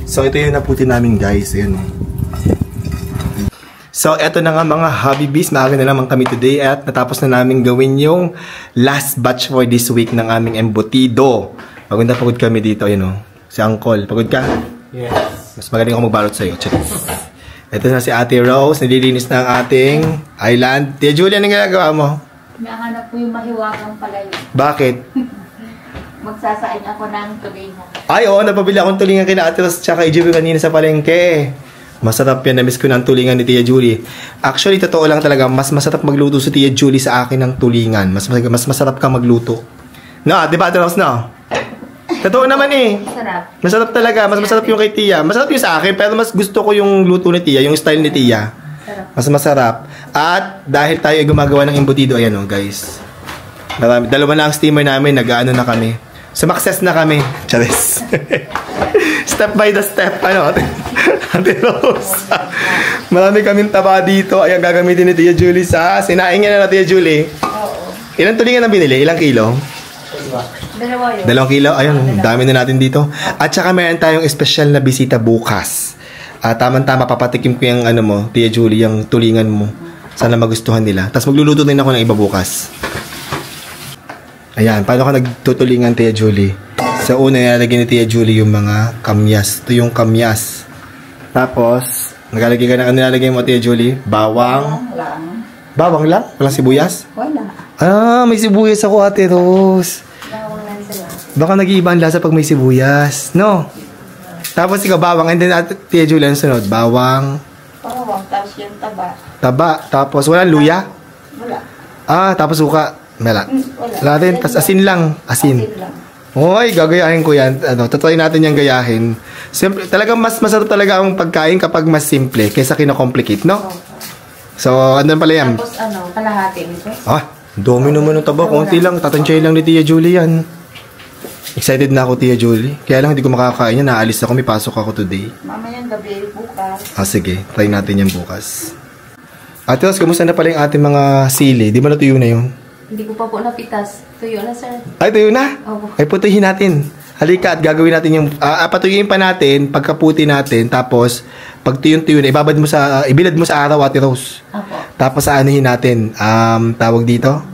So, ito yung naputi namin guys. Ayan. So, eto na nga mga Habibis. Maaga na naman kami today at natapos na namin gawin yung last batch for this week ng aming embutido. Pagod na pagod kami dito. Ayan o. Si Uncle. Pagod ka? Yes. Mas magaling ako magbalot sa'yo. Ito na si Ate Rose. Nililinis na ang ating island. Tia Julia, anong ginagawa mo? Nahanap po yung mahiwagang palayo. Bakit? Magsasain ako ng tulingan. Ay, oo. Napabili akong tulingan kina Ate Rose tsaka EJB kanina sa palengke. Masarap yan. Na-miss ko ng tulingan ni Tia Julie. Actually, totoo lang talaga. Mas masarap magluto si Tia Julie sa akin ng tulingan. Mas masarap ka magluto. No, di ba Ate Rose, no? Totoo naman eh. Masarap. Masarap talaga. Mas masarap yung kay Tia. Masarap yung sa akin, pero mas gusto ko yung luto ni Tia, yung style ni Tia. Mas masarap. At dahil tayo ay gumagawa ng embutido, ayan o guys. Dalawa na ang steamer namin, nag-ano na kami. Sumakses na kami. Charis. Step by the step. Ano? Ate Rose. Marami kaming taba dito. Ayan, gagamitin ni Tia Julie sa sinaing niya na Tia Julie. Oo. Ilang tulingan na binili? Ilang kilo? 2 yun. 2 kilo? Ayun, dami na natin dito. At saka meron tayong special na bisita bukas. Tama-tama, papatikim ko yung ano mo, Tia Julie, yung tulingan mo. Sana magustuhan nila. Tapos magluluto din ako ng iba bukas. Ayan, paano ka nagtutulingan, Tia Julie? Sa una, nilalagyan ni Tia Julie yung mga kamyas. Ito yung kamyas. Tapos, nagalagay ka na, nilalagay mo, Tia Julie? Bawang. Bawang lang? Walang sibuyas? Wala. May sibuyas ako, Ate Rose. Bawang lang sila. Baka nag-iiba ang lasa pag may sibuyas. No? Tapos ikaw, bawang. And then, Tia Julie, ang sunod? Bawang. Bawang, tapos yung taba. Taba. Tapos, walang luya? Wala. Tapos suka. Wala. Wala din. Tapos asin lang. Asin. lang. Hoy, gagayahin ko yan. Totoo natin yung gayahin. Siyempre, talagang mas masarap talaga ang pagkain kapag mas simple kaysa kina-complicate, no? So, andun pala yan. Tapos kalahati nito. Dami naman ng taba. Konti lang. Tatansyahin lang ni Tia Julie yan. Excited na ako, Tia Julie. Kaya lang hindi ko makakain yan. Naalis ako. May pasok ako today. Mamayang gabi, bukas. Sige. Try natin yan bukas. Ate Rose, kamusta na pala yung ating mga sili? Di ba natuyo na yun? Hindi ko pa po napitas. Tuyo na, sir. Ay, tuyo na? Opo. Ay, putihin natin. Halika at gagawin natin yung... patuyuin pa natin, pagkaputi natin, tapos, pag tuyo-tuyo na, ibilad mo sa araw, Ate Rose. Opo. Tapos, anuhin natin, tawag dito?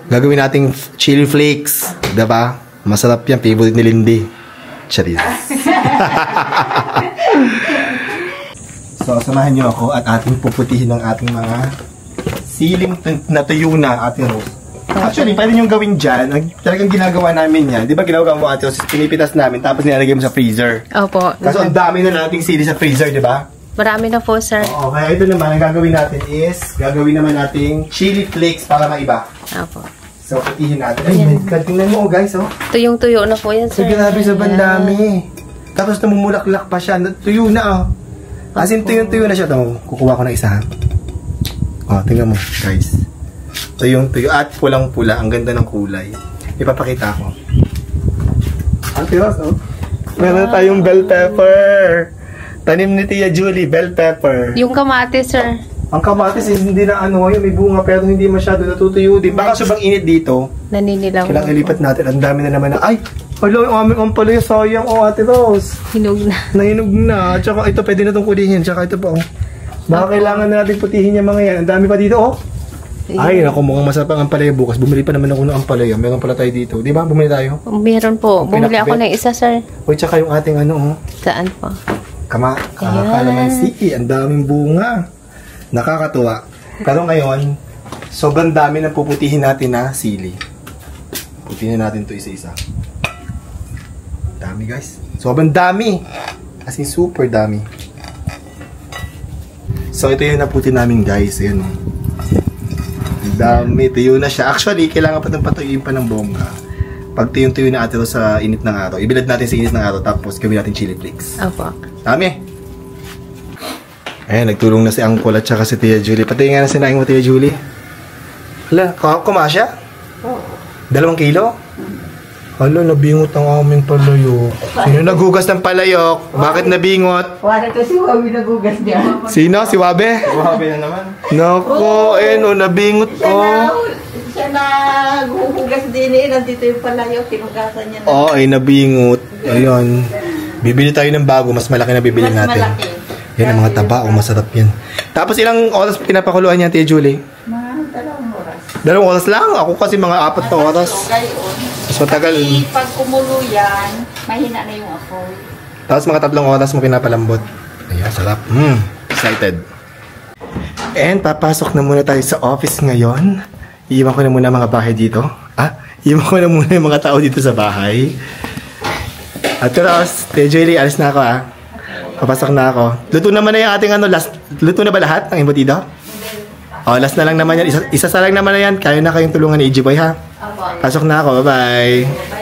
Gagawin nating chili flakes. Diba? Masarap yan. Favorite ni Lindy. Charis. So, samahan niyo ako at ating puputihin ang ating mga siling natuyo na, Ate Rose. Actually, pwede nyo gawin dyan. Talagang ginagawa namin yan. Di ba ginagawa mo, Ate Rose? Pinipitas namin tapos nilalagay mo sa freezer. Opo. Kaso ang dami na nating sili sa freezer, di ba? Marami na po, sir. Oo, kaya ito naman, ang gagawin natin is, gagawin naman nating chili flakes para maiba. Opo. So, putihin natin. Ay, tingnan mo, guys, oh. Tuyong-tuyo na po yan, So, sir. grabe sa bandami. Tapos namumulaklak pa siya. Tuyo na, oh. As in, tuyong-tuyo na siya. Ito, kukuha ko na isa, ha. Oh, tingnan mo, guys. Tuyong-tuyo. At pulang-pula. Ang ganda ng kulay. Ipapakita ko. Ate Rose, oh. Meron tayong bell pepper. Tanim ni Tia Julie, bell pepper. Yung kamatis, sir. Ang kamatis is hindi na ano, yung may bunga pero hindi masyado natutuyo din. Baka sobrang init dito. Naninilaw. Kailangan ilipat natin. Ang dami na naman na. Ay! Hala, yung aming ampalaya. Sayang, oh, Ate Rose. Hinog na. Nahinog na. Tsaka ito, pwede na itong kulihin. Tsaka ito pa, oh. Baka kailangan na natin putihin yung mga yan. Ang dami pa dito, oh. Ay, naku, mukhang masarap ang ampalaya bukas. Bumili pa naman ako ng ampalaya. Meron pala tayo dito. Di ba? Bumili tayo? Meron po. Bumili ako ng isa, sir. Uy, tsaka yung ating ano, oh. Saan po? Kalamansi. Ang daming bunga. Nakakatuwa. Pero ngayon, sobrang dami na puputihin natin na sili. Putihin natin to isa-isa. Dami, guys. Sobrang dami. As in, super dami. So, ito yung naputi namin, guys. Ayan, oh. Dami. Tuyo na siya. Actually, kailangan pa itong patuyuin pa ng bongga. Pag tuyong-tuyo na ate sa init ng araw, ibilad natin sa init ng araw, tapos gawin natin chili flakes. Opo. Dami. Ayan, nagtulong na si Uncle at saka si Tia Julie. Pati nga na sinaing mo, Tia Julie. Hala, kumasya? Oo. 2 kilo? Hala, nabingot ang aming palayok. Sino nagugas ng palayok? Bakit nabingot? Wala to si Wabi nagugas niya. Sino? Si Wabe? Si Wabe na naman. Nako, nabingot po. Siya na guhugas din eh. Nandito yung palayok. Tinugasan niya na. Ay, nabingot. Ayan. Bibili tayo ng bago, mas malaki na bibili Mas natin. malaki. Yan ang mga taba, masarap yan. Tapos ilang oras pinapakuluan yan, Tia Julie? Mga 2 oras. 2 oras lang? Ako kasi mga 4 na oras. So, gayon. Mas matagal. Kasi pag kumulo yan, mahina na yung apoy. Tapos mga 3 oras mo pinapalambot. Ayan, sarap. Excited. And papasok na muna tayo sa office ngayon. Iiwan ko na muna mga bahay dito. Iiwan ko na muna yung mga tao dito sa bahay. At Ross, Tia Julie, alis na ako Papasok na ako. Luto naman na yung ating last. Luto na ba lahat ng embutido? Last na lang naman yan. Isa lang naman na yan. Kaya na kayong tulungan ni EJ Boy, ha? Pasok na ako. Bye-bye.